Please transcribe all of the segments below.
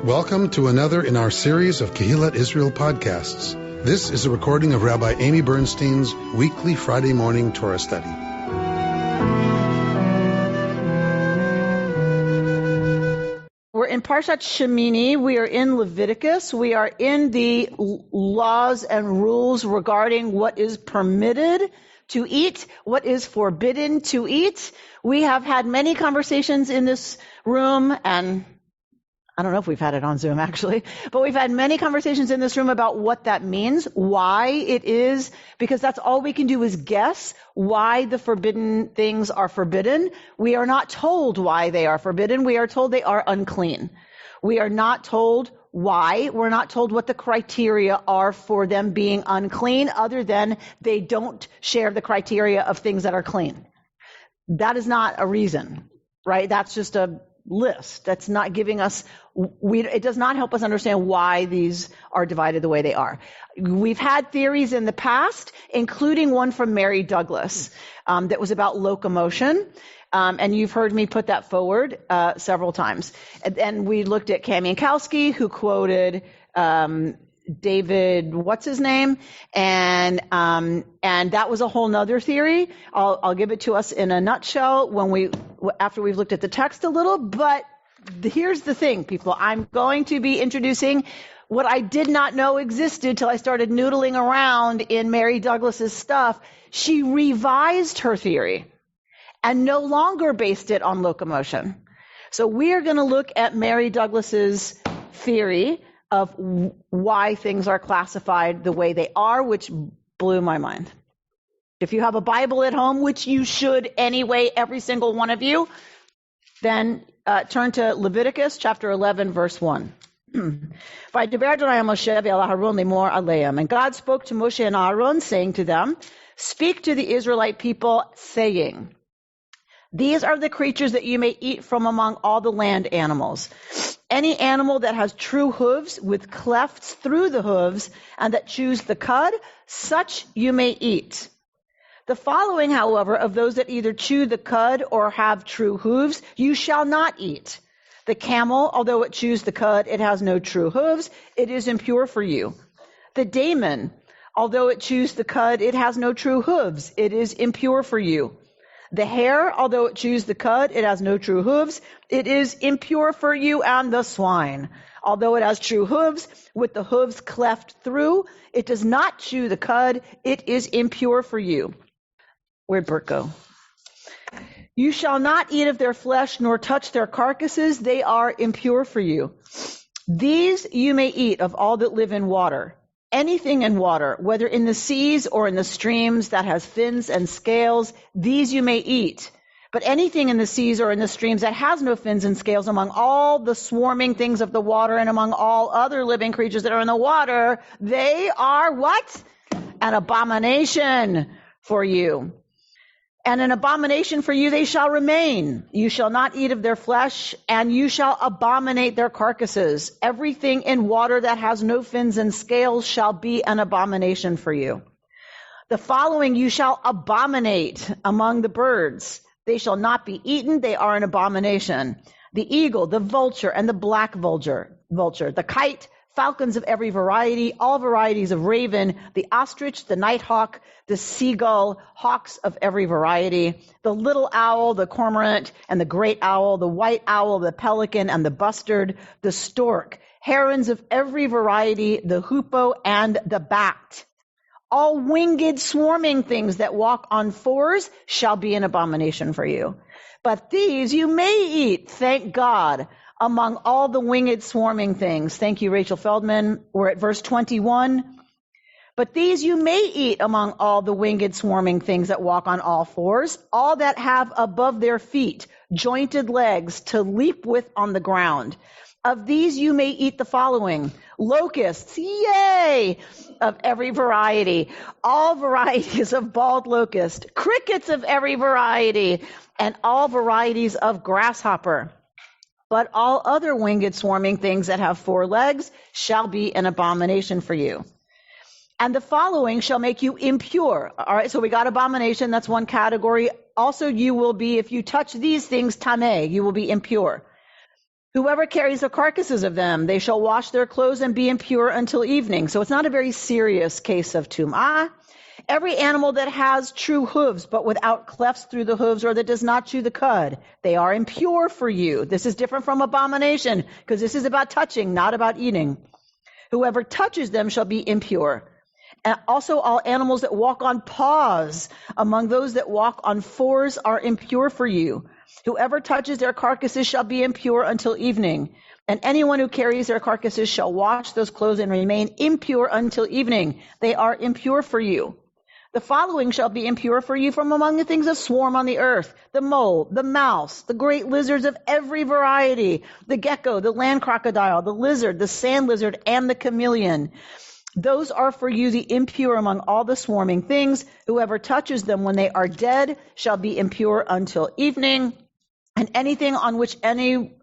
Welcome to another in our series of Kehillat Israel podcasts. This is a recording of Rabbi Amy Bernstein's weekly Friday morning Torah study. We're in Parshat Shemini. We are in Leviticus. We are in the laws and rules regarding what is permitted to eat, what is forbidden to eat. We have had many conversations in this room, and I don't know if we've had it on Zoom actually, but we've had many conversations in this room about what that means, why it is, because that's all we can do is guess why the forbidden things are forbidden. We are not told why they are forbidden. We are told they are unclean. We are not told why. We're not told what the criteria are for them being unclean, other than they don't share the criteria of things that are clean. That is not a reason, right? That's just a list. That's not giving us, it does not help us understand why these are divided the way they are. We've had theories in the past, including one from Mary Douglas, that was about locomotion. And you've heard me put that forward several times. And we looked at Kamiankowski, who quoted David, what's his name? And that was a whole nother theory. I'll give it to us in a nutshell after we've looked at the text a little. But here's the thing, people. I'm going to be introducing what I did not know existed till I started noodling around in Mary Douglas's stuff. She revised her theory and no longer based it on locomotion. So we are going to look at Mary Douglas's theory of why things are classified the way they are, which blew my mind. If you have a Bible at home, which you should anyway, every single one of you, then turn to Leviticus chapter 11, verse 1. And God spoke to Moshe and Aaron, saying to them, "Speak to the Israelite people, saying, these are the creatures that you may eat from among all the land animals. Any animal that has true hooves with clefts through the hooves and that chews the cud, such you may eat. The following, however, of those that either chew the cud or have true hooves, you shall not eat. The camel, although it chews the cud, it has no true hooves, it is impure for you. The daemon, although it chews the cud, it has no true hooves, it is impure for you. The hare, although it chews the cud, it has no true hooves, it is impure for you. And the swine, although it has true hooves, with the hooves cleft through, it does not chew the cud, it is impure for you." Where'd Bert go? "You shall not eat of their flesh, nor touch their carcasses, they are impure for you. These you may eat of all that live in water. Anything in water, whether in the seas or in the streams that has fins and scales, these you may eat. But anything in the seas or in the streams that has no fins and scales, among all the swarming things of the water and among all other living creatures that are in the water, they are" what? "An abomination for you. And an abomination for you they shall remain. You shall not eat of their flesh, and you shall abominate their carcasses. Everything in water that has no fins and scales shall be an abomination for you. The following you shall abominate among the birds. They shall not be eaten, they are an abomination. The eagle, the vulture, and the black vulture, the kite, falcons of every variety, all varieties of raven, the ostrich, the nighthawk, the seagull, hawks of every variety, the little owl, the cormorant, and the great owl, the white owl, the pelican, and the bustard, the stork, herons of every variety, the hoopoe, and the bat. All winged swarming things that walk on fours shall be an abomination for you. But these you may eat, thank God, among all the winged swarming things." Thank you, Rachel Feldman. We're at verse 21. "But these you may eat among all the winged swarming things that walk on all fours, all that have above their feet jointed legs to leap with on the ground. Of these you may eat the following: locusts, yay, of every variety, all varieties of bald locust, crickets of every variety, and all varieties of grasshopper. But all other winged swarming things that have 4 legs shall be an abomination for you. And the following shall make you impure." All right, so we got abomination. That's one category. Also, you will be, if you touch these things, tameh, you will be impure. Whoever carries the carcasses of them, they shall wash their clothes and be impure until evening. So it's not a very serious case of tum'ah. Every animal that has true hooves, but without clefts through the hooves, or that does not chew the cud, they are impure for you. This is different from abomination, because this is about touching, not about eating. Whoever touches them shall be impure. And also all animals that walk on paws among those that walk on fours are impure for you. Whoever touches their carcasses shall be impure until evening. And anyone who carries their carcasses shall wash those clothes and remain impure until evening. They are impure for you. The following shall be impure for you from among the things that swarm on the earth: the mole, the mouse, the great lizards of every variety, the gecko, the land crocodile, the lizard, the sand lizard, and the chameleon. Those are for you the impure among all the swarming things. Whoever touches them when they are dead shall be impure until evening. And anything on which any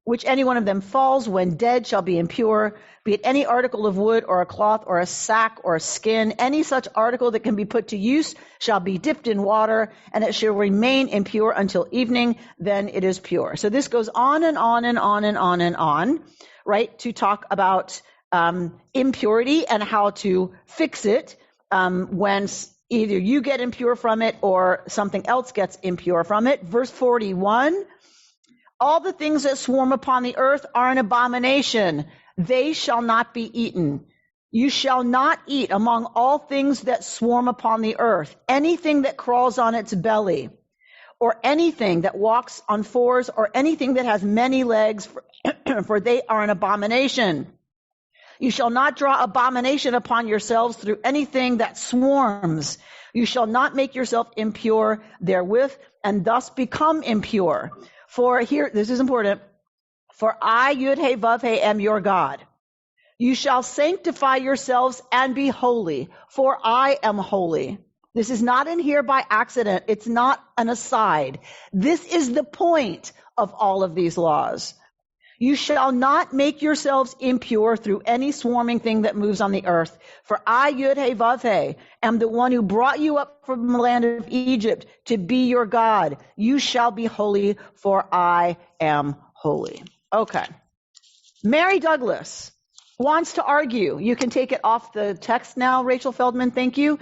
one of them falls when dead shall be impure, be it any article of wood or a cloth or a sack or a skin. Any such article that can be put to use shall be dipped in water, and it shall remain impure until evening. Then it is pure. So this goes on and on and on and on and on, right, to talk about impurity and how to fix it when either you get impure from it or something else gets impure from it. Verse 41, all the things that swarm upon the earth are an abomination. They shall not be eaten. You shall not eat among all things that swarm upon the earth, anything that crawls on its belly, or anything that walks on fours, or anything that has many legs, for they are an abomination. You shall not draw abomination upon yourselves through anything that swarms. You shall not make yourself impure therewith, and thus become impure. For here, this is important. For I, Yud He Vav He, am your God. You shall sanctify yourselves and be holy, for I am holy. This is not in here by accident. It's not an aside. This is the point of all of these laws. You shall not make yourselves impure through any swarming thing that moves on the earth. For I, Yud He Vav He, am the one who brought you up from the land of Egypt to be your God. You shall be holy, for I am holy. Okay. Mary Douglas wants to argue. You can take it off the text now, Rachel Feldman. Thank you.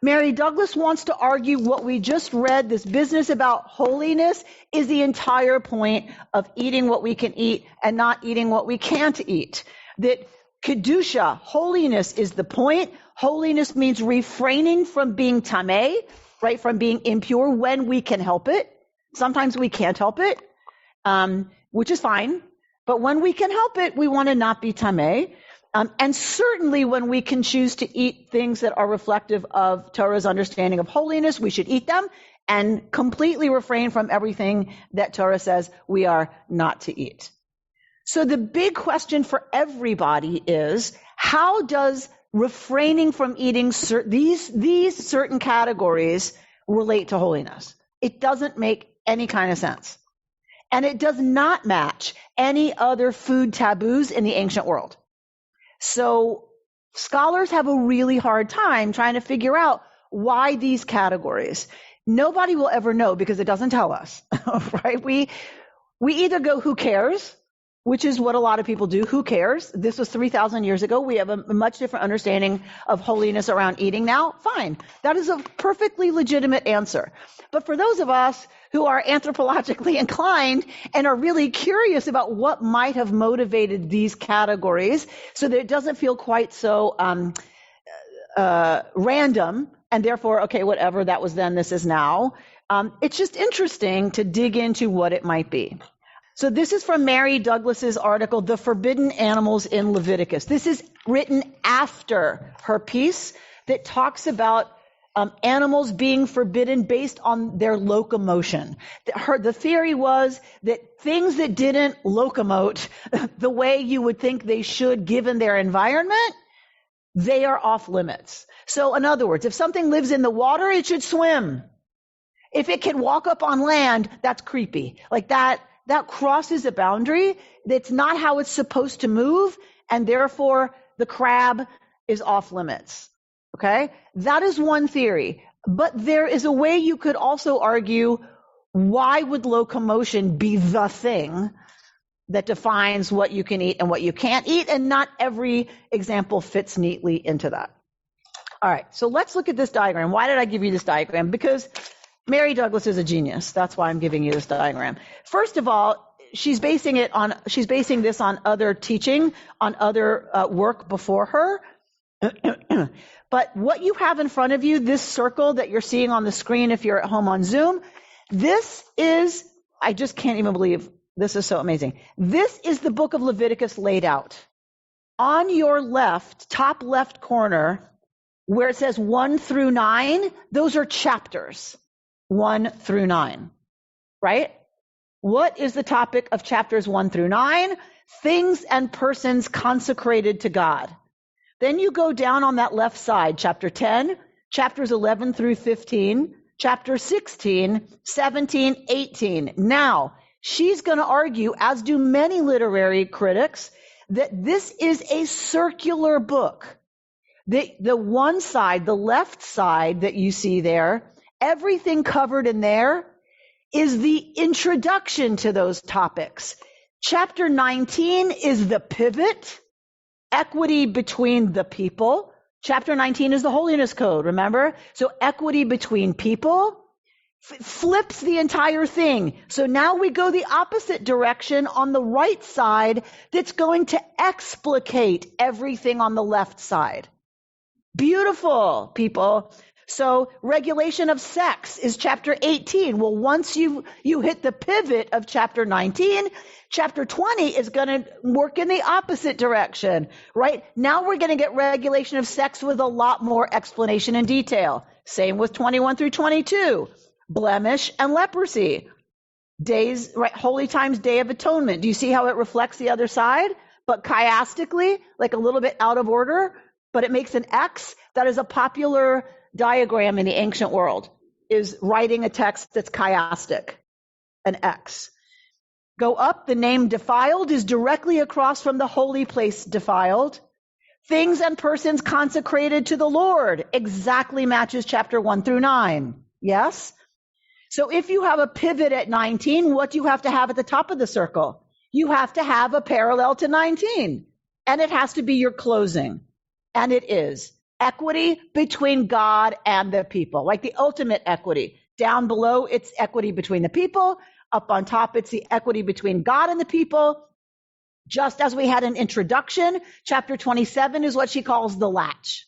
Mary Douglas wants to argue what we just read, this business about holiness, is the entire point of eating what we can eat and not eating what we can't eat. That Kedusha, holiness, is the point. Holiness means refraining from being tameh, right, from being impure when we can help it. Sometimes we can't help it, which is fine. But when we can help it, we want to not be tameh. And certainly when we can choose to eat things that are reflective of Torah's understanding of holiness, we should eat them and completely refrain from everything that Torah says we are not to eat. So the big question for everybody is, how does refraining from eating these certain categories relate to holiness? It doesn't make any kind of sense. And it does not match any other food taboos in the ancient world. So scholars have a really hard time trying to figure out why these categories. Nobody will ever know because it doesn't tell us, right? We either go, who cares? Which is what a lot of people do. Who cares? This was 3,000 years ago. We have a much different understanding of holiness around eating now. Fine. That is a perfectly legitimate answer. But for those of us who are anthropologically inclined and are really curious about what might have motivated these categories so that it doesn't feel quite so random and therefore, okay, whatever, that was then, this is now. It's just interesting to dig into what it might be. So this is from Mary Douglas's article, The Forbidden Animals in Leviticus. This is written after her piece that talks about animals being forbidden based on their locomotion. The theory was that things that didn't locomote the way you would think they should given their environment, they are off limits. So in other words, if something lives in the water, it should swim. If it can walk up on land, that's creepy. Like that crosses a boundary. That's not how it's supposed to move, and therefore the crab is off limits. Okay? That is one theory. But there is a way you could also argue, why would locomotion be the thing that defines what you can eat and what you can't eat, and not every example fits neatly into that. All right, so let's look at this diagram. Why did I give you this diagram? Because Mary Douglas is a genius. That's why I'm giving you this diagram. First of all, she's basing this on other teaching, on other work before her. But what you have in front of you, this circle that you're seeing on the screen if you're at home on Zoom, this is, I just can't even believe, this is so amazing. This is the book of Leviticus laid out. On your left, top left corner, where it says 1 through 9, those are chapters, 1 through 9, right? What is the topic of chapters 1 through 9? Things and persons consecrated to God. Then you go down on that left side, chapter 10, chapters 11 through 15, chapter 16, 17, 18. Now, she's going to argue, as do many literary critics, that this is a circular book. The one side, the left side that you see there, everything covered in there is the introduction to those topics. Chapter 19 is the pivot, equity between the people. Chapter 19 is the holiness code, remember? So equity between people flips the entire thing. So now we go the opposite direction on the right side that's going to explicate everything on the left side. Beautiful, people. So regulation of sex is chapter 18. Well, once you hit the pivot of chapter 19, chapter 20 is going to work in the opposite direction, right? Now we're going to get regulation of sex with a lot more explanation and detail. Same with 21 through 22. Blemish and leprosy. Days, right? Holy Times, Day of Atonement. Do you see how it reflects the other side? But chiastically, like a little bit out of order, but it makes an X. That is a popular diagram in the ancient world, is writing a text that's chiastic, an X. Go up, the name defiled is directly across from the holy place defiled. Things and persons consecrated to the Lord exactly matches chapter 1 through 9. Yes? So if you have a pivot at 19, what do you have to have at the top of the circle? You have to have a parallel to 19, and it has to be your closing. And it is equity between God and the people, like the ultimate equity. Down below, it's equity between the people. Up on top, it's the equity between God and the people. Just as we had an introduction, chapter 27 is what she calls the latch.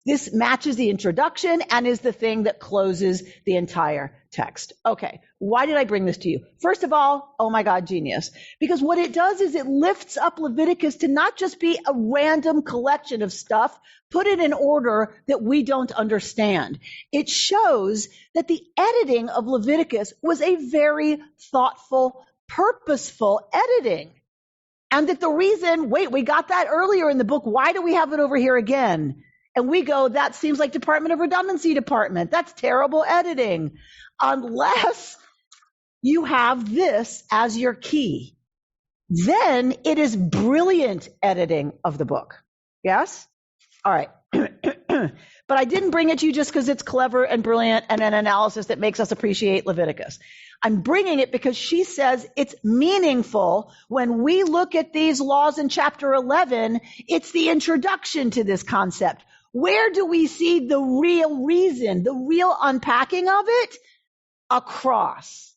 This matches the introduction and is the thing that closes the entire text. Okay, why did I bring this to you? First of all, oh my God, genius. Because what it does is it lifts up Leviticus to not just be a random collection of stuff, put it in order that we don't understand. It shows that the editing of Leviticus was a very thoughtful, purposeful editing. And that the reason, wait, we got that earlier in the book, why do we have it over here again? And we go, that seems like Department of Redundancy department. That's terrible editing. Unless you have this as your key. Then it is brilliant editing of the book. Yes? All right. But I didn't bring it to you just because it's clever and brilliant and an analysis that makes us appreciate Leviticus. I'm bringing it because she says it's meaningful. When we look at these laws in chapter 11, it's the introduction to this concept. Where do we see the real reason, the real unpacking of it? Across,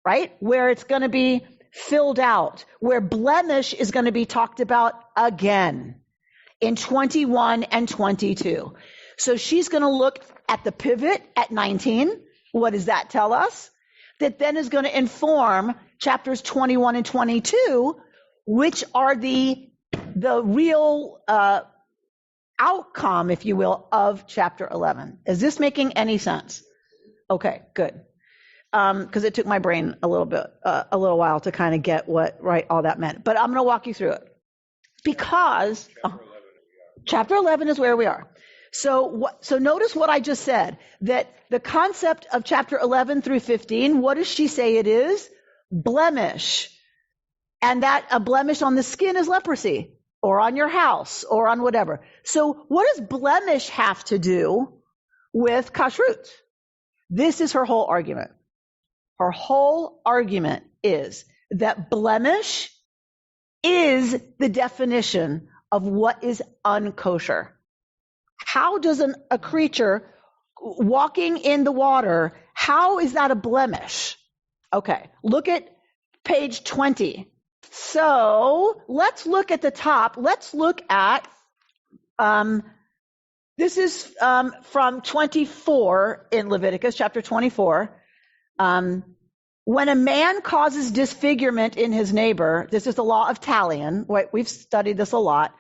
right? Where it's going to be filled out, where blemish is going to be talked about again in 21 and 22. So she's going to look at the pivot at 19. What does that tell us? That then is going to inform chapters 21 and 22, which are the real outcome, if you will, of chapter 11. Is this making any sense? Okay, good. Because it took my brain a little while to kind of get what all that meant. But I'm going to walk you through it. Because chapter 11 is where we are. So notice what I just said, that the concept of chapter 11 through 15, what does she say it is? Blemish. And that a blemish on the skin is leprosy, or on your house, or on whatever. So what does blemish have to do with kashrut? This is her whole argument. Her whole argument is that blemish is the definition of what is unkosher. How does a creature walking in the water, how is that a blemish? Okay, look at page 20. So let's look at the top. Let's look at, this is from 24 in Leviticus, chapter 24. When a man causes disfigurement in his neighbor, this is the law of talion. We've studied this a lot.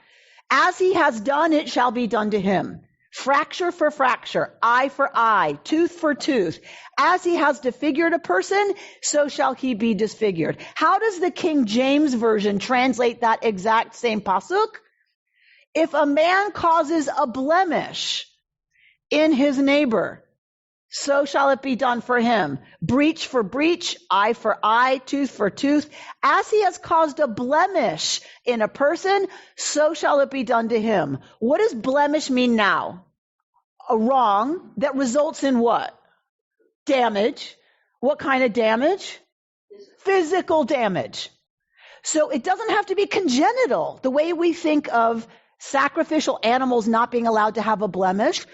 As he has done, it shall be done to him. Fracture for fracture, eye for eye, tooth for tooth. As he has disfigured a person, so shall he be disfigured. How does the King James Version translate that exact same pasuk? If a man causes a blemish in his neighbor, so shall it be done for him. Breach for breach, eye for eye, tooth for tooth. As he has caused a blemish in a person, so shall it be done to him. What does blemish mean now? A wrong that results in what? Damage. What kind of damage? Physical damage. So it doesn't have to be congenital. The way we think of sacrificial animals not being allowed to have a blemish,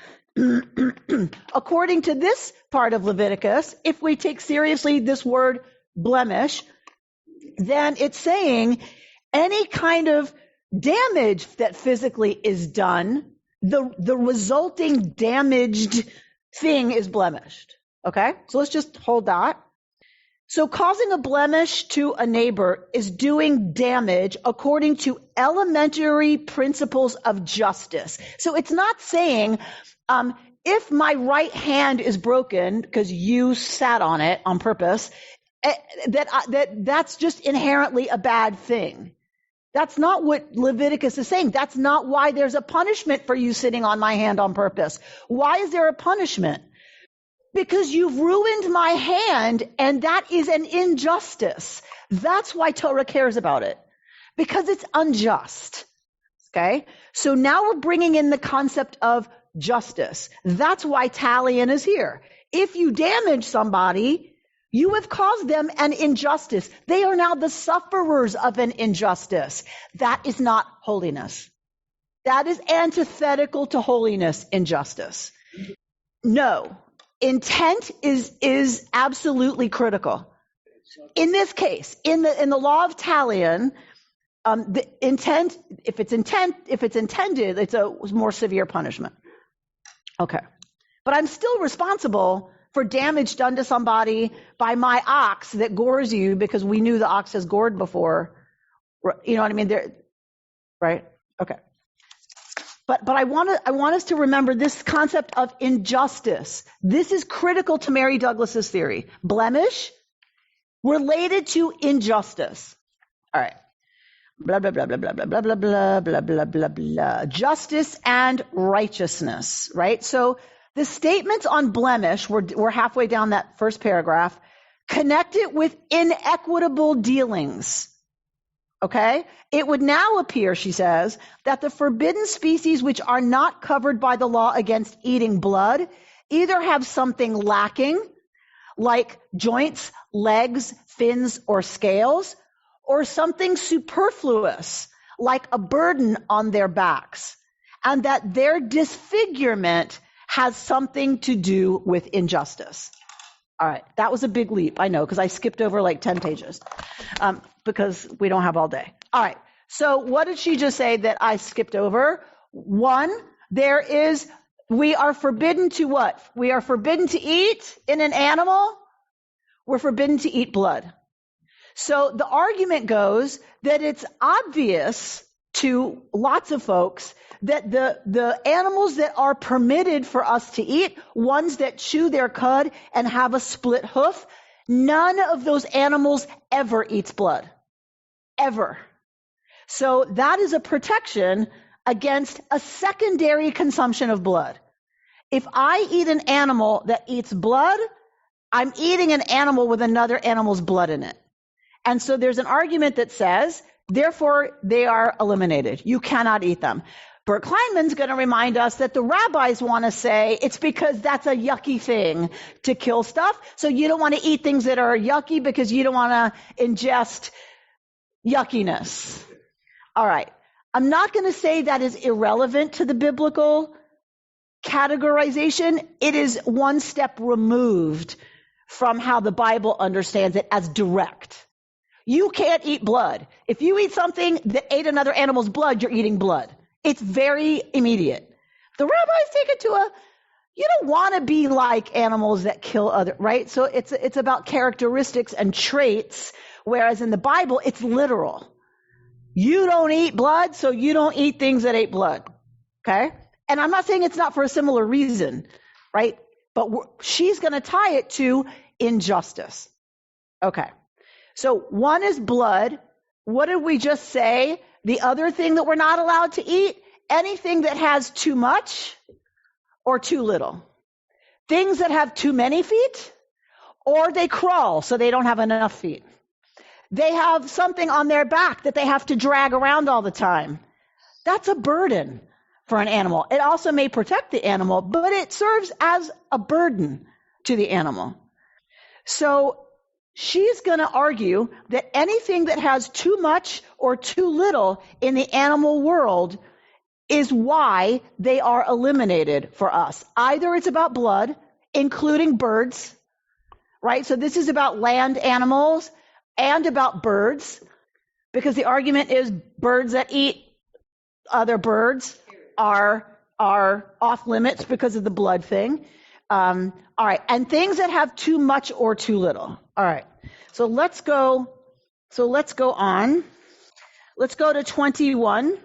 according to this part of Leviticus, if we take seriously this word blemish, then it's saying any kind of damage that physically is done, the resulting damaged thing is blemished. Okay? So let's just hold that. So causing a blemish to a neighbor is doing damage according to elementary principles of justice. So it's not saying, if my right hand is broken because you sat on it on purpose, that's just inherently a bad thing. That's not what Leviticus is saying. That's not why there's a punishment for you sitting on my hand on purpose. Why is there a punishment? Because you've ruined my hand, and that is an injustice. That's why Torah cares about it. Because it's unjust. Okay? So now we're bringing in the concept of justice. That's why talion is here. If you damage somebody, you have caused them an injustice. They are now the sufferers of an injustice. That is not holiness. That is antithetical to holiness, injustice. No. Intent is absolutely critical. In this case, in the law of talion, the intent, if it's intended, it's a more severe punishment. Okay. But I'm still responsible for damage done to somebody by my ox that gores you because we knew the ox has gored before. You know what I mean? Right? Okay. But I want us to remember this concept of injustice. This is critical to Mary Douglas's theory. Blemish related to injustice. All right. Blah, blah, blah, blah, blah, blah, blah, blah, blah, blah, blah, blah, blah. Justice and righteousness, right? So the statements on blemish, we're halfway down that first paragraph, connect it with inequitable dealings. Okay? It would now appear, she says, that the forbidden species which are not covered by the law against eating blood either have something lacking, like joints, legs, fins, or scales, or something superfluous, like a burden on their backs, and that their disfigurement has something to do with injustice. All right, that was a big leap, I know, because I skipped over like 10 pages, because we don't have all day. All right, so what did she just say that I skipped over? One, we are forbidden to what? We are forbidden to eat in an animal. We're forbidden to eat blood. So the argument goes that it's obvious to lots of folks that the animals that are permitted for us to eat, ones that chew their cud and have a split hoof, none of those animals ever eats blood. Ever. So that is a protection against a secondary consumption of blood. If I eat an animal that eats blood, I'm eating an animal with another animal's blood in it. And so there's an argument that says, therefore, they are eliminated. You cannot eat them. Bert Kleinman's going to remind us that the rabbis want to say it's because that's a yucky thing to kill stuff. So you don't want to eat things that are yucky because you don't want to ingest yuckiness. All right. I'm not going to say that is irrelevant to the biblical categorization. It is one step removed from how the Bible understands it as direct. You can't eat blood. If you eat something that ate another animal's blood, you're eating blood. It's very immediate. The rabbis take it to you don't want to be like animals that kill other, right? So it's about characteristics and traits, whereas in the Bible, it's literal. You don't eat blood, so you don't eat things that ate blood. Okay? And I'm not saying it's not for a similar reason, right? But she's going to tie it to injustice. Okay. So one is blood. What did we just say? The other thing that we're not allowed to eat? Anything that has too much or too little. Things that have too many feet, or they crawl so they don't have enough feet. They have something on their back that they have to drag around all the time. That's a burden for an animal. It also may protect the animal, but it serves as a burden to the animal. So she's going to argue that anything that has too much or too little in the animal world is why they are eliminated for us. Either it's about blood, including birds, right? So this is about land animals and about birds, because the argument is birds that eat other birds are off limits because of the blood thing. All right. And things that have too much or too little. All right. So let's go on. Let's go to 21.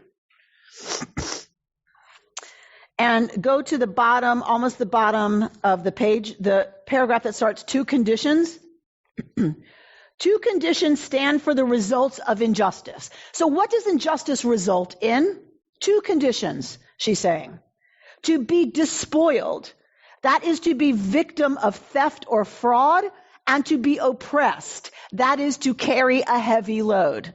And go to the bottom, almost the bottom of the page, the paragraph that starts 2 conditions. 2 conditions stand for the results of injustice. So what does injustice result in? 2 conditions, she's saying. To be despoiled, that is to be victim of theft or fraud, and to be oppressed, that is to carry a heavy load.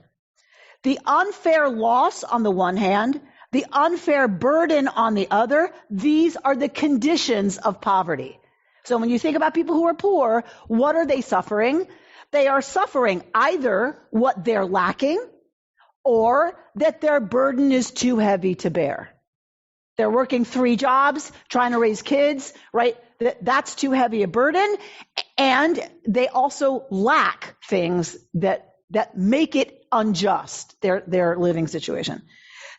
The unfair loss on the one hand, the unfair burden on the other, these are the conditions of poverty. So when you think about people who are poor, what are they suffering? They are suffering either what they're lacking or that their burden is too heavy to bear. They're working 3 jobs, trying to raise kids, right? That's too heavy a burden. And they also lack things that make it unjust, their living situation.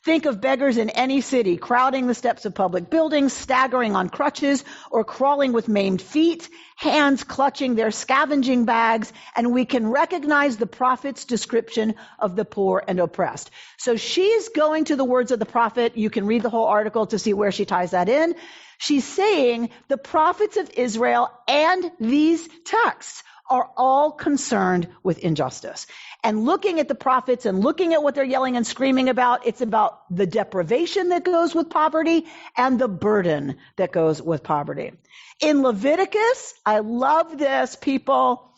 Think of beggars in any city crowding the steps of public buildings, staggering on crutches, or crawling with maimed feet, hands clutching their scavenging bags, and we can recognize the prophet's description of the poor and oppressed. So she's going to the words of the prophet. You can read the whole article to see where she ties that in. She's saying the prophets of Israel and these texts are all concerned with injustice. And looking at the prophets and looking at what they're yelling and screaming about, it's about the deprivation that goes with poverty and the burden that goes with poverty. In Leviticus, I love this, people.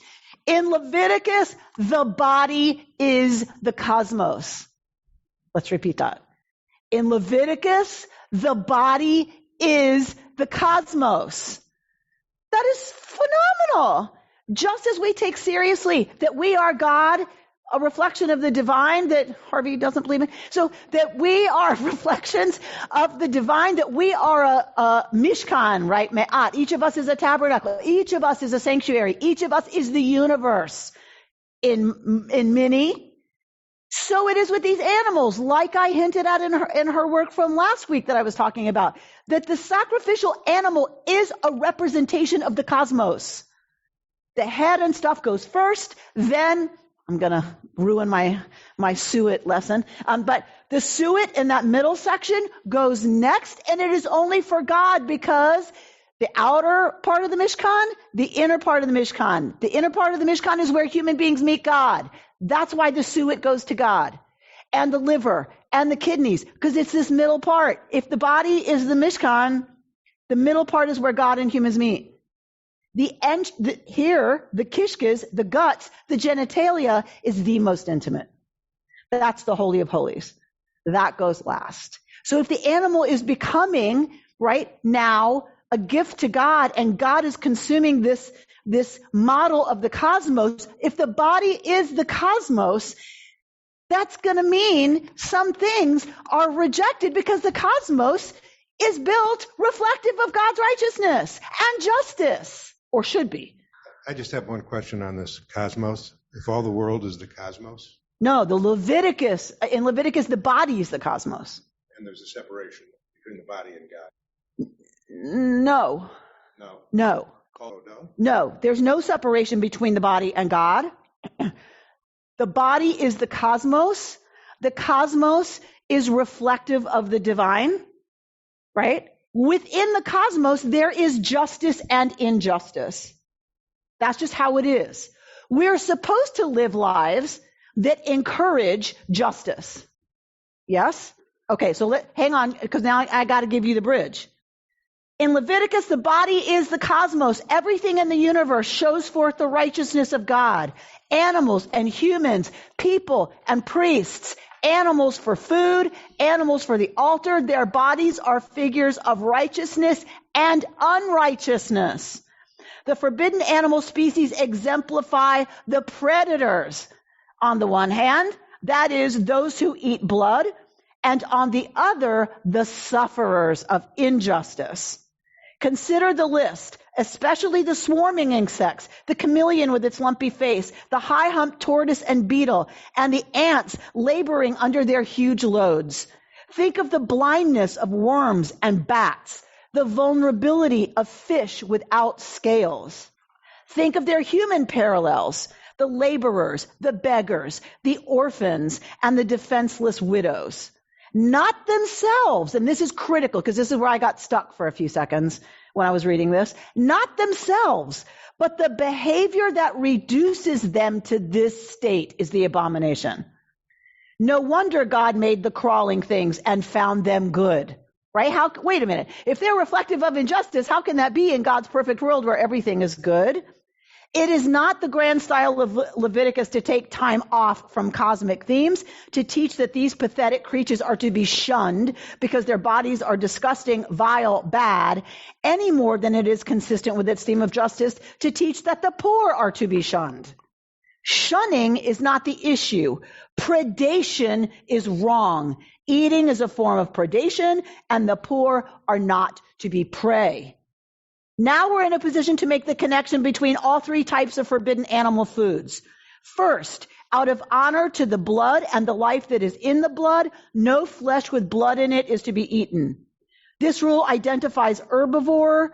In Leviticus, the body is the cosmos. Let's repeat that. In Leviticus, the body is the cosmos. That is phenomenal. Just as we take seriously that we are God, a reflection of the divine, that Harvey doesn't believe in, so that we are reflections of the divine, that we are a mishkan, right? Me'at. Each of us is a tabernacle. Each of us is a sanctuary. Each of us is the universe in many. So it is with these animals, like I hinted at in her work from last week that I was talking about, that the sacrificial animal is a representation of the cosmos. The head and stuff goes first, then I'm going to ruin my suet lesson. But the suet in that middle section goes next, and it is only for God, because the outer part of the Mishkan, the inner part of the Mishkan. The inner part of the Mishkan is where human beings meet God. That's why the suet goes to God. And the liver and the kidneys, because it's this middle part. If the body is the Mishkan, the middle part is where God and humans meet. The kishkas, the guts, the genitalia is the most intimate. That's the Holy of Holies. That goes last. So if the animal is becoming, right now, a gift to God, and God is consuming this model of the cosmos, if the body is the cosmos, that's going to mean some things are rejected because the cosmos is built reflective of God's righteousness and justice, or should be. I just have one question on this cosmos. If all the world is the cosmos? No, in Leviticus, the body is the cosmos. And there's a separation between the body and God? No. No. No. Oh, no? No, there's no separation between the body and God. The body is the cosmos. The cosmos is reflective of the divine, right? Within the cosmos, there is justice and injustice. That's just how it is. We're supposed to live lives that encourage justice. Yes? Okay, so hang on, because now I got to give you the bridge. In Leviticus, the body is the cosmos. Everything in the universe shows forth the righteousness of God. Animals and humans, people and priests, animals for food, animals for the altar. Their bodies are figures of righteousness and unrighteousness. The forbidden animal species exemplify the predators. On the one hand, that is those who eat blood, and on the other, the sufferers of injustice. Consider the list, especially the swarming insects, the chameleon with its lumpy face, the high-humped tortoise and beetle, and the ants laboring under their huge loads. Think of the blindness of worms and bats, the vulnerability of fish without scales. Think of their human parallels, the laborers, the beggars, the orphans, and the defenseless widows. Not themselves, and this is critical because this is where I got stuck for a few seconds when I was reading this, not themselves, but the behavior that reduces them to this state is the abomination. No wonder God made the crawling things and found them good, right? Wait a minute. If they're reflective of injustice, how can that be in God's perfect world where everything is good? It is not the grand style of Leviticus to take time off from cosmic themes, to teach that these pathetic creatures are to be shunned because their bodies are disgusting, vile, bad, any more than it is consistent with its theme of justice to teach that the poor are to be shunned. Shunning is not the issue. Predation is wrong. Eating is a form of predation, and the poor are not to be prey. Now we're in a position to make the connection between all three types of forbidden animal foods. First, out of honor to the blood and the life that is in the blood, no flesh with blood in it is to be eaten. This rule identifies herbivorous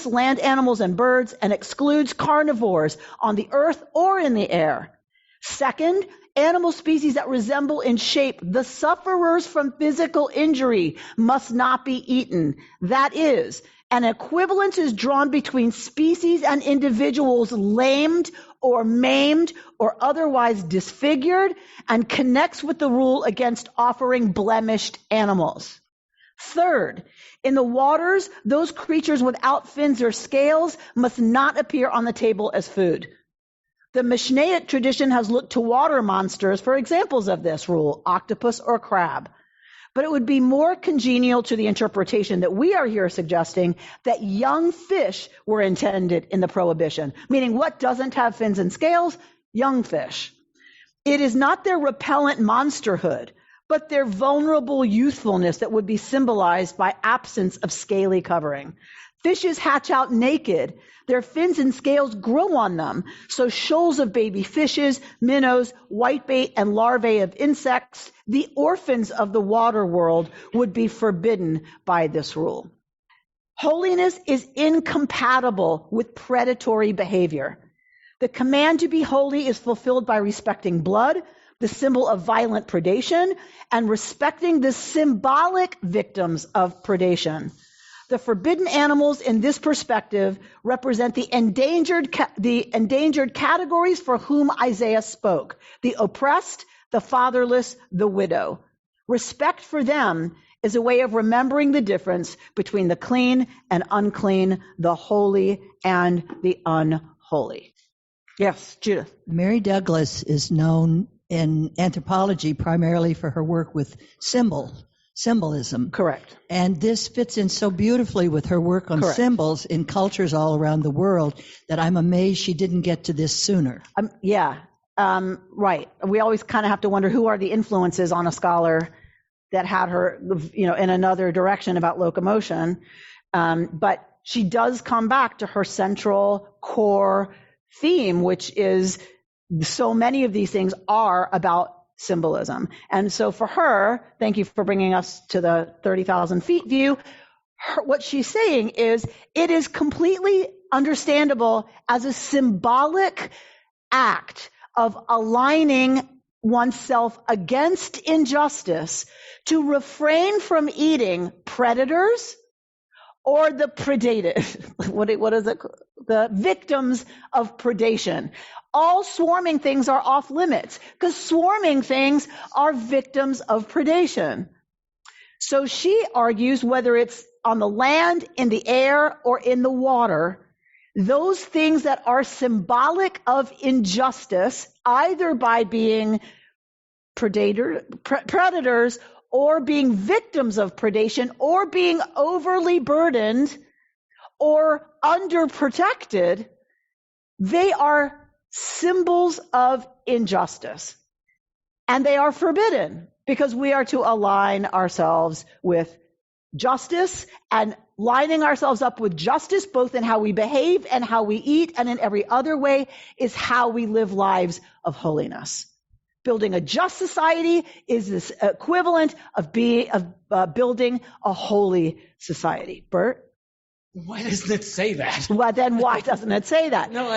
land animals and birds and excludes carnivores on the earth or in the air. Second, animal species that resemble in shape the sufferers from physical injury must not be eaten. That is, an equivalence is drawn between species and individuals lamed or maimed or otherwise disfigured and connects with the rule against offering blemished animals. Third, in the waters, those creatures without fins or scales must not appear on the table as food. The Mishnaic tradition has looked to water monsters for examples of this rule, octopus or crab. But it would be more congenial to the interpretation that we are here suggesting that young fish were intended in the prohibition, meaning what doesn't have fins and scales? Young fish. It is not their repellent monsterhood, but their vulnerable youthfulness that would be symbolized by absence of scaly covering. Fishes hatch out naked. Their fins and scales grow on them. So shoals of baby fishes, minnows, whitebait, and larvae of insects, the orphans of the water world, would be forbidden by this rule. Holiness is incompatible with predatory behavior. The command to be holy is fulfilled by respecting blood, the symbol of violent predation, and respecting the symbolic victims of predation. The forbidden animals in this perspective represent the endangered categories for whom Isaiah spoke: the oppressed, the fatherless, the widow. Respect for them is a way of remembering the difference between the clean and unclean, the holy and the unholy. Yes, Judith. Mary Douglas is known in anthropology primarily for her work with symbolism. Correct. And this fits in so beautifully with her work on symbols in cultures all around the world that I'm amazed she didn't get to this sooner. Yeah. Right. We always kind of have to wonder who are the influences on a scholar that had her, in another direction about locomotion. But she does come back to her central core theme, which is so many of these things are about symbolism. And so for her, thank you for bringing us to the 30,000 feet view. What she's saying is it is completely understandable as a symbolic act of aligning oneself against injustice to refrain from eating predators or the predated. What is it? The victims of predation. All swarming things are off limits because swarming things are victims of predation. So she argues whether it's on the land, in the air, or in the water, those things that are symbolic of injustice, either by being predators or being victims of predation or being overly burdened or underprotected, they are symbols of injustice. And they are forbidden because we are to align ourselves with justice, and lining ourselves up with justice, both in how we behave and how we eat and in every other way, is how we live lives of holiness. Building a just society is this equivalent of building a holy society. Bert? Why doesn't it say that? Well, then why doesn't it say that? No,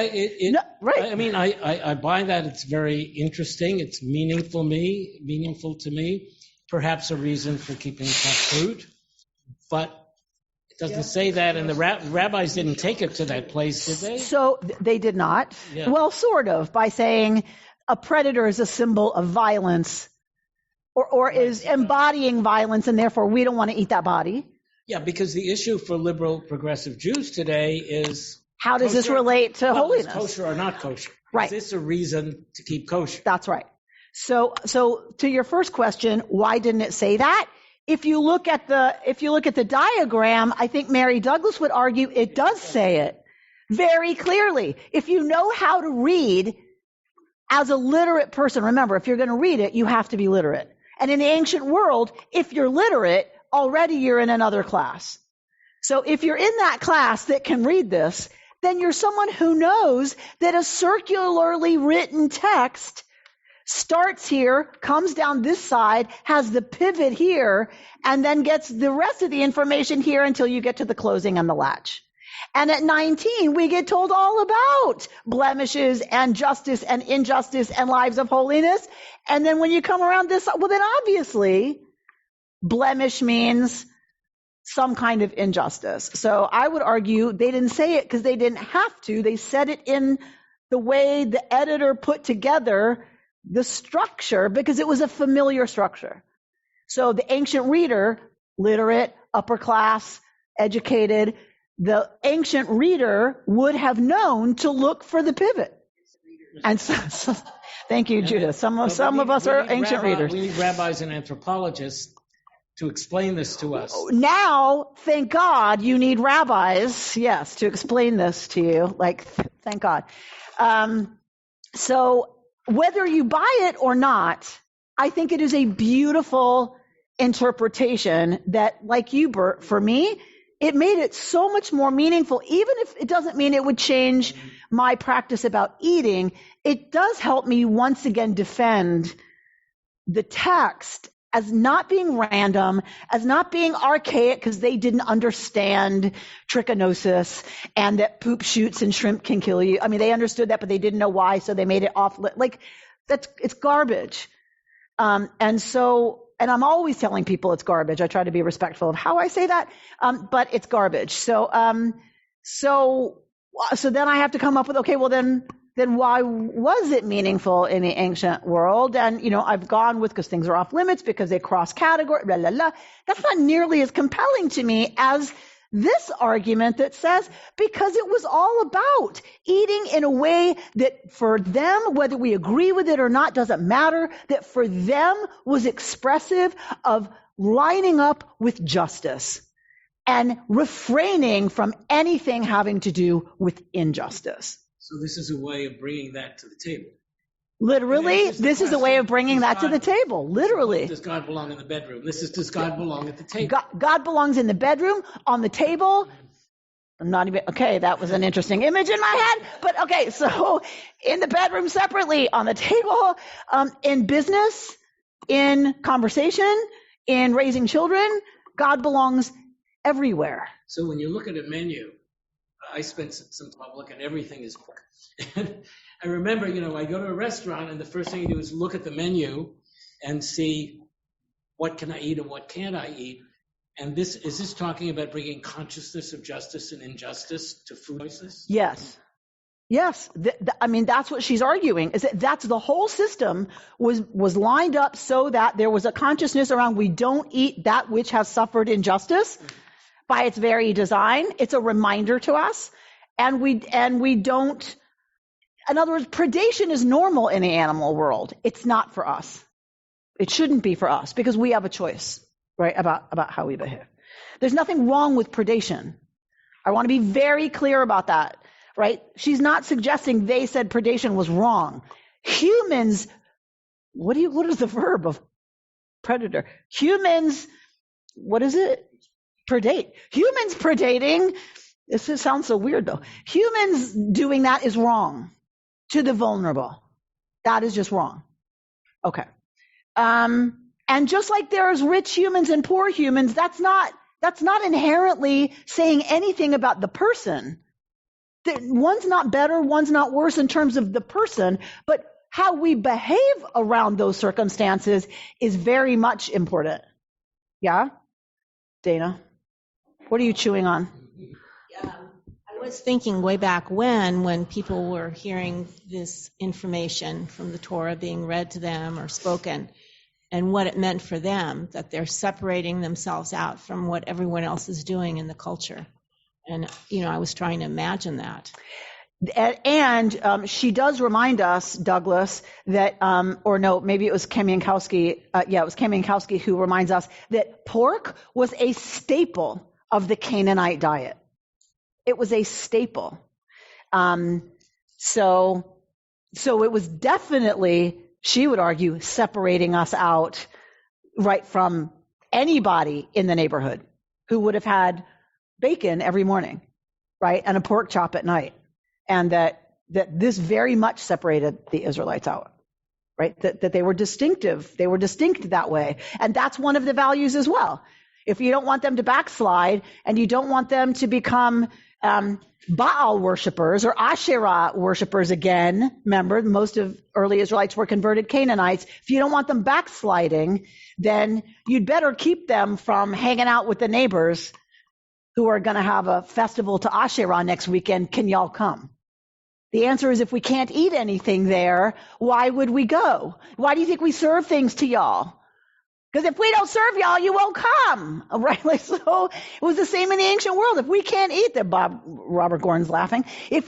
right. I mean, I buy that. It's very interesting. It's meaningful to me. Perhaps a reason for keeping Kashrut. But it doesn't say that, and the rabbis didn't take it to that place, did they? So they did not. Yeah. Well, sort of, by saying a predator is a symbol of violence or is embodying violence, and therefore we don't want to eat that body. Yeah, because the issue for liberal progressive Jews today is how does this relate to holiness? Is kosher or not kosher? Right. Is this a reason to keep kosher? That's right. So to your first question, why didn't it say that? If you look at the diagram, I think Mary Douglas would argue it does say it very clearly. If you know how to read as a literate person, remember, if you're going to read it, you have to be literate. And in the ancient world, if you're literate, already you're in another class. So if you're in that class that can read this, then you're someone who knows that a circularly written text starts here, comes down this side, has the pivot here, and then gets the rest of the information here until you get to the closing and the latch. And at 19, we get told all about blemishes and justice and injustice and lives of holiness. And then when you come around this, well, then obviously blemish means some kind of injustice. So I would argue they didn't say it because they didn't have to. They said it in the way the editor put together the structure because it was a familiar structure. So the ancient reader, literate, upper class, educated, the ancient reader would have known to look for the pivot. And so thank you, Judith. Some of us are ancient readers. We need rabbis and anthropologists to explain this to us. Now, thank God, you need rabbis, yes, to explain this to you. Thank God. So whether you buy it or not, I think it is a beautiful interpretation that, like you, Bert, for me, it made it so much more meaningful. Even if it doesn't mean it would change my practice about eating, it does help me once again defend the text as not being random, as not being archaic because they didn't understand trichinosis and that poop shoots and shrimp can kill you. I mean, they understood that, but they didn't know why, so they made it off. It's garbage. And I'm always telling people it's garbage. I try to be respectful of how I say that, but it's garbage. So then I have to come up with, okay, well then why was it meaningful in the ancient world? And, I've gone with because things are off limits, because they cross category, blah, blah, blah. That's not nearly as compelling to me as this argument that says, because it was all about eating in a way that for them, whether we agree with it or not, doesn't matter, that for them was expressive of lining up with justice and refraining from anything having to do with injustice. So this is a way of bringing that to the table. Literally, this is a way of bringing that to the table. Literally. Does God belong in the bedroom? This is, does God belong at the table? God belongs in the bedroom, on the table. I'm not even, okay, that was an interesting image in my head. But okay, so in the bedroom separately, on the table, in business, in conversation, in raising children, God belongs everywhere. So when you look at a menu, I spent some time looking, everything is pork. And I remember, I go to a restaurant and the first thing you do is look at the menu and see what can I eat and what can't I eat. And is this talking about bringing consciousness of justice and injustice to food choices? Yes. That's what she's arguing, is that's the whole system was lined up so that there was a consciousness around we don't eat that which has suffered injustice by its very design. It's a reminder to us. And we don't, in other words, predation is normal in the animal world. It's not for us. It shouldn't be for us because we have a choice, right, about how we behave. There's nothing wrong with predation. I want to be very clear about that, right? She's not suggesting they said predation was wrong. Humans, what is the verb of predator? Humans, what is it? Predate. Humans predating, this sounds so weird though. Humans doing that is wrong to the vulnerable. That is just wrong. Okay. And just like there's rich humans and poor humans, that's not inherently saying anything about the person. One's not better, one's not worse in terms of the person, but how we behave around those circumstances is very much important. Yeah? Dana, what are you chewing on? I was thinking way back when people were hearing this information from the Torah being read to them or spoken, and what it meant for them, that they're separating themselves out from what everyone else is doing in the culture. And, I was trying to imagine that. And she does remind us, Douglas, that, or no, maybe it was Kem Yankowski. It was Kem Yankowski who reminds us that pork was a staple of the Canaanite diet. It was a staple. So it was definitely, she would argue, separating us out right from anybody in the neighborhood who would have had bacon every morning, right, and a pork chop at night. And that this very much separated the Israelites out, right? That they were distinctive. They were distinct that way. And that's one of the values as well. If you don't want them to backslide and you don't want them to become Baal worshipers or Asherah worshipers again, remember, most of early Israelites were converted Canaanites. If you don't want them backsliding, then you'd better keep them from hanging out with the neighbors who are going to have a festival to Asherah next weekend. Can y'all come? The answer is if we can't eat anything there, why would we go? Why do you think we serve things to y'all? Because if we don't serve y'all, you won't come, right? So it was the same in the ancient world. If we can't eat there, Robert Gordon's laughing. If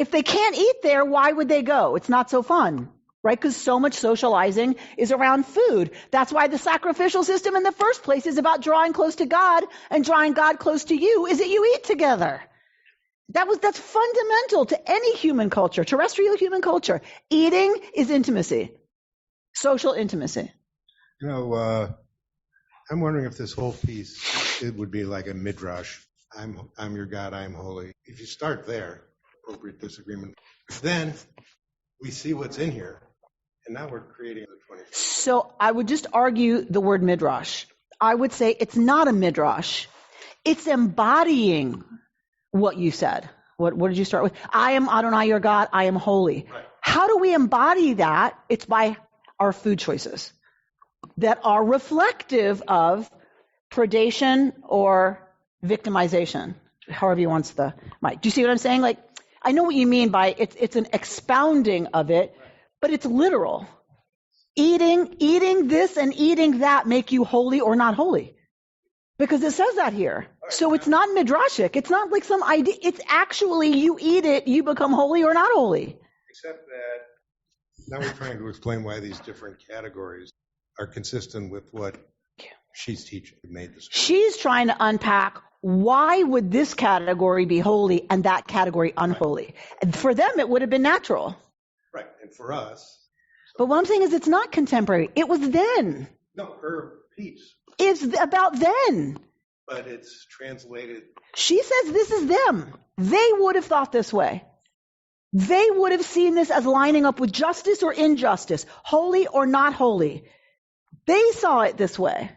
they can't eat there, why would they go? It's not so fun, right? Because so much socializing is around food. That's why the sacrificial system in the first place is about drawing close to God, and drawing God close to you is that you eat together. That's fundamental to any human culture, terrestrial human culture. Eating is intimacy, social intimacy. I'm wondering if this whole piece, it would be like a midrash. I'm your God, I'm holy. If you start there, appropriate disagreement, then we see what's in here, and now we're creating the 20th. So I would just argue the word midrash. I would say it's not a midrash. It's embodying what you said. What did you start with? I am Adonai your God, I am holy. Right. How do we embody that? It's by our food choices that are reflective of predation or victimization, however you want the mic. Do you see what I'm saying? Like, I know what you mean by it's an expounding of it, but it's literal. Eating this and eating that make you holy or not holy. Because it says that here. So it's not midrashic. It's not like some idea. It's actually you eat it, you become holy or not holy. Except that now we're trying to explain why these different categories are consistent with what she's teaching. She's trying to unpack why would this category be holy and that category unholy. And for them, it would have been natural. Right. And for us, But what I'm saying is it's not contemporary. It was then. No, her piece, It's about then. but it's translated. She says this is them. They would have thought this way. They would have seen this as lining up with justice or injustice, holy or not holy. They saw it this way.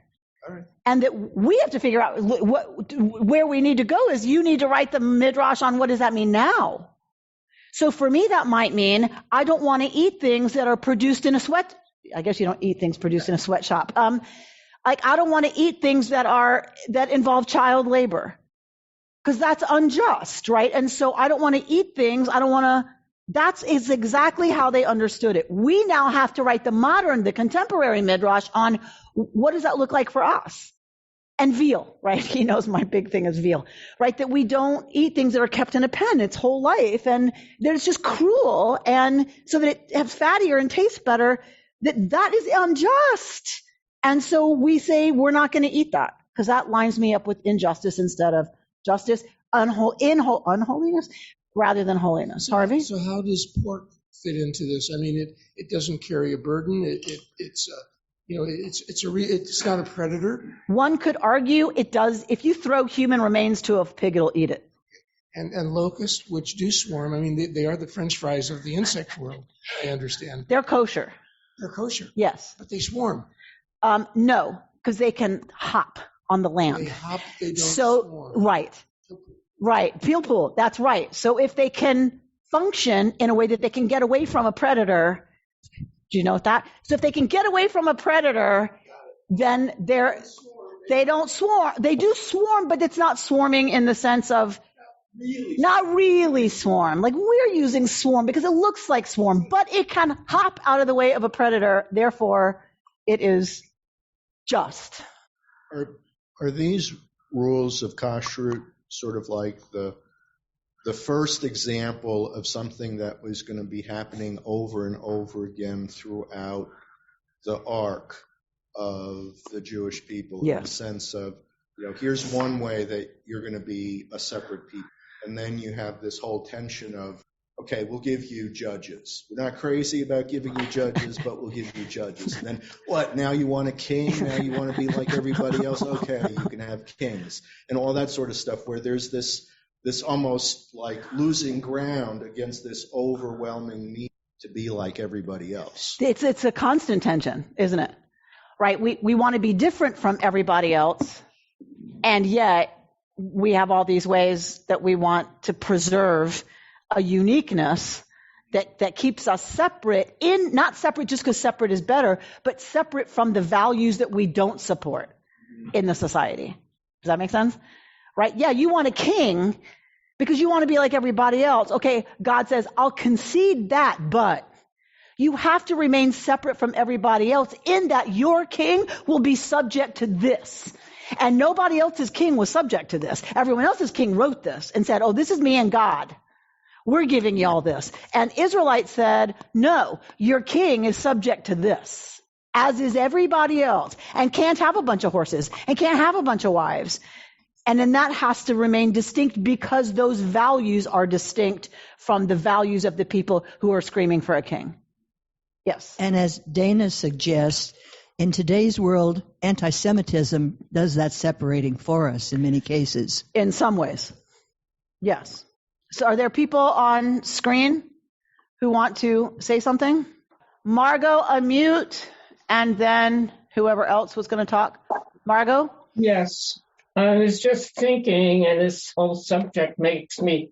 All right. And that we have to figure out where we need to go is you need to write the midrash on what does that mean now. So for me, that might mean I don't want to eat things that are produced in a sweat. I guess you don't eat things produced in a sweatshop. Like I don't want to eat things that involve child labor because that's unjust, right? And so I don't want to eat things. That is exactly how they understood it. We now have to write the contemporary midrash on what does that look like for us? And veal, right? He knows my big thing is veal, right? That we don't eat things that are kept in a pen its whole life and that it's just cruel and so that it has fattier and tastes better, that is unjust. And so we say we're not going to eat that because that lines me up with injustice instead of justice, unholiness rather than holiness. Harvey? So how does pork fit into this? I mean, it doesn't carry a burden. It's not a predator. One could argue it does. If you throw human remains to a pig, it'll eat it. And locusts, which do swarm, I mean, they are the French fries of the insect world, I understand. They're kosher. They're kosher. Yes. But they swarm. No, because they can hop on the land. They hop, they don't swarm. Right. Field pool, that's right. So if they can function in a way that they can get away from a predator, do you know what that? So if they can get away from a predator, then they don't swarm. They do swarm, but it's not swarming in the sense of not really swarm. Like we're using swarm because it looks like swarm, but it can hop out of the way of a predator. Therefore, it is just. Are these rules of kashrut sort of like the first example of something that was going to be happening over and over again throughout the arc of the Jewish people? Yes. In the sense of, here's one way that you're going to be a separate people. And then you have this whole tension of, okay, we'll give you judges. We're not crazy about giving you judges, but we'll give you judges. And then what? Now you want a king? Now you want to be like everybody else? Okay, you can have kings. And all that sort of stuff where there's this almost like losing ground against this overwhelming need to be like everybody else. It's a constant tension, isn't it? Right? We want to be different from everybody else, and yet we have all these ways that we want to preserve a uniqueness that keeps us separate, not separate just because separate is better, but separate from the values that we don't support in the society. Does that make sense? Right? Yeah, you want a king because you want to be like everybody else. Okay, God says, I'll concede that, but you have to remain separate from everybody else in that your king will be subject to this. And nobody else's king was subject to this. Everyone else's king wrote this and said, oh, this is me and God. We're giving you all this. And Israelites said, no, your king is subject to this, as is everybody else, and can't have a bunch of horses and can't have a bunch of wives. And then that has to remain distinct because those values are distinct from the values of the people who are screaming for a king. Yes. And as Dana suggests, in today's world, anti-Semitism does that separating for us in many cases. In some ways. Yes. So are there people on screen who want to say something? Margot, unmute, and then whoever else was going to talk. Margot? Yes. I was just thinking, and this whole subject makes me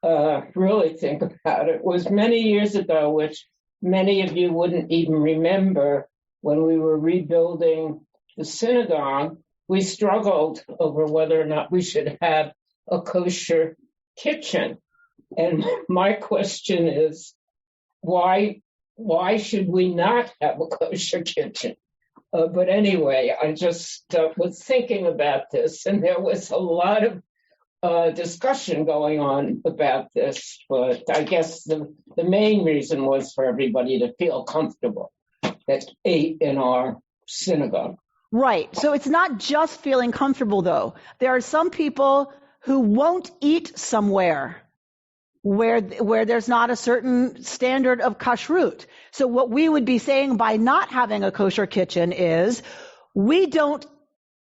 really think about it. It was many years ago, which many of you wouldn't even remember, when we were rebuilding the synagogue, we struggled over whether or not we should have a kosher kitchen. And my question is, why should we not have a kosher kitchen? But anyway, I just was thinking about this, and there was a lot of discussion going on about this, but I guess the main reason was for everybody to feel comfortable that ate in our synagogue. Right. So it's not just feeling comfortable, though. There are some people who won't eat somewhere where there's not a certain standard of kashrut. So what we would be saying by not having a kosher kitchen is we don't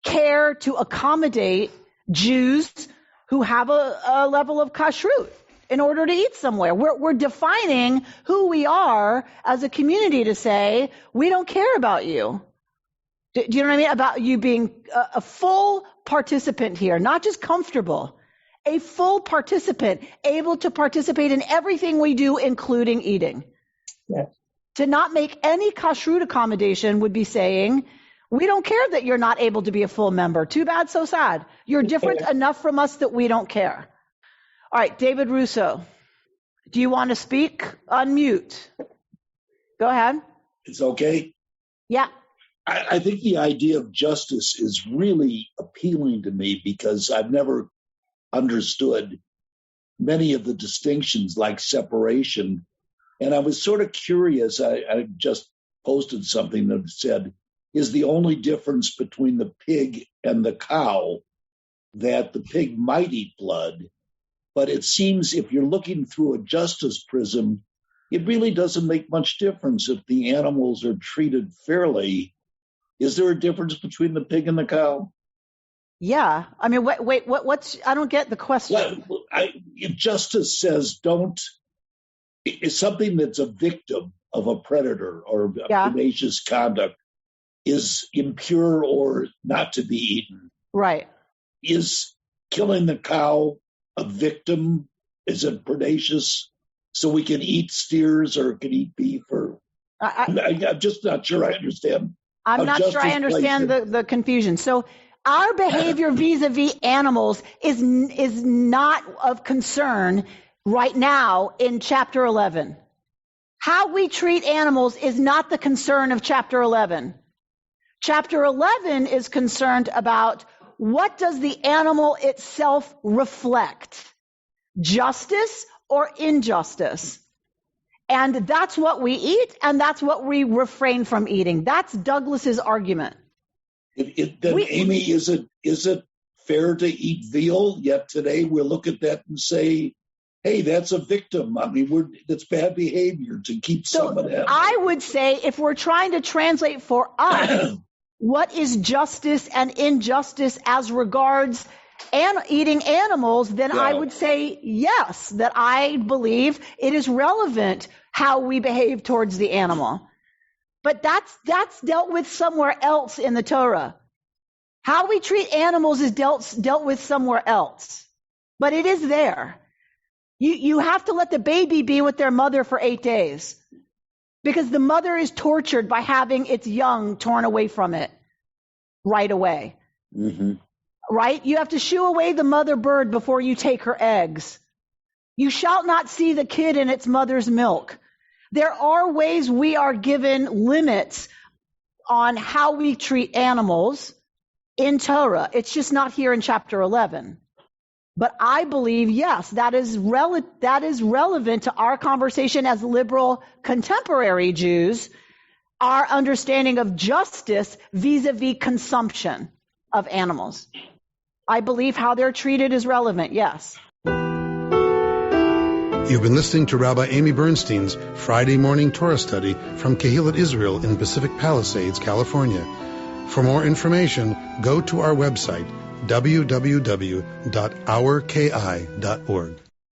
care to accommodate Jews who have a level of kashrut in order to eat somewhere. We're defining who we are as a community to say, we don't care about you. Do you know what I mean? About you being a full participant here, not just comfortable, a full participant, able to participate in everything we do, including eating. Yes. To not make any kashrut accommodation would be saying, we don't care that you're not able to be a full member. Too bad, so sad. You're different enough from us that we don't care. All right, David Russo, do you want to speak? Unmute. Go ahead. It's okay? Yeah. I think the idea of justice is really appealing to me because I've never understood many of the distinctions like separation. And I was sort of curious. I just posted something that said, is the only difference between the pig and the cow that the pig might eat blood. But it seems if you're looking through a justice prism, it really doesn't make much difference if the animals are treated fairly. Is there a difference between the pig and the cow? Yeah. I mean, what's, I don't get the question. Well, justice says it's something that's a victim of a predator or pernicious conduct is impure or not to be eaten. Right. Is killing the cow a victim? Is it pernicious? So we can eat steers or can eat beef? Or I'm just not sure I understand. I'm not sure I understand the confusion. So our behavior vis-a-vis animals is not of concern right now in chapter 11. How we treat animals is not the concern of chapter 11. Chapter 11 is concerned about what does the animal itself reflect? Justice or injustice? And that's what we eat, and that's what we refrain from eating. That's Douglas's argument. Amy, is it fair to eat veal? Yet today we'll look at that and say, hey, that's a victim. I mean, that's bad behavior to keep some of that. I would say if we're trying to translate for us what is justice and injustice as regards eating animals, then I would say yes, that I believe it is relevant how we behave towards the animal. But that's dealt with somewhere else in the Torah. How we treat animals is dealt with somewhere else. But it is there. You have to let the baby be with their mother for 8 days because the mother is tortured by having its young torn away from it right away. Mm-hmm. Right? You have to shoo away the mother bird before you take her eggs. You shall not see the kid in its mother's milk. There are ways we are given limits on how we treat animals in Torah. It's just not here in chapter 11. But I believe, yes, that is relevant to our conversation as liberal contemporary Jews, our understanding of justice vis-a-vis consumption of animals. I believe how they're treated is relevant, yes. You've been listening to Rabbi Amy Bernstein's Friday morning Torah study from Kehillat Israel in Pacific Palisades, California. For more information, go to our website, www.ourki.org.